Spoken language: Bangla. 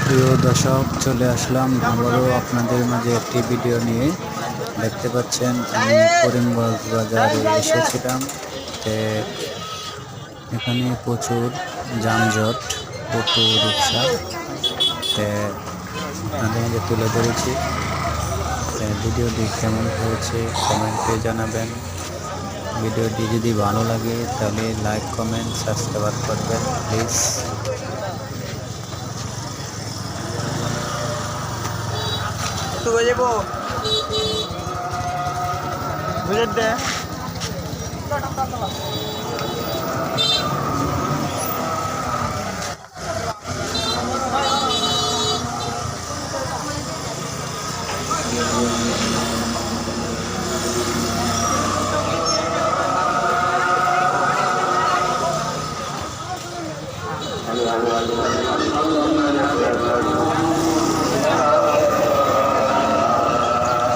প্রিয় দর্শক, চলে আসলাম আবারও আপনাদের মাঝে একটি ভিডিও নিয়ে। দেখতে পাচ্ছেন আমি করিমগঞ্জ বাজারে এসেছিলাম। এখানে প্রচুর যানজট, টোটো রিক্সা আপনাদের মাঝে তুলে ধরেছি। ভিডিওটি কেমন হয়েছে কমেন্টে জানাবেন। ভিডিওটি যদি ভালো লাগে তাহলে লাইক, কমেন্ট, সাবস্ক্রাইব করবেন প্লিজ। বুঝে দে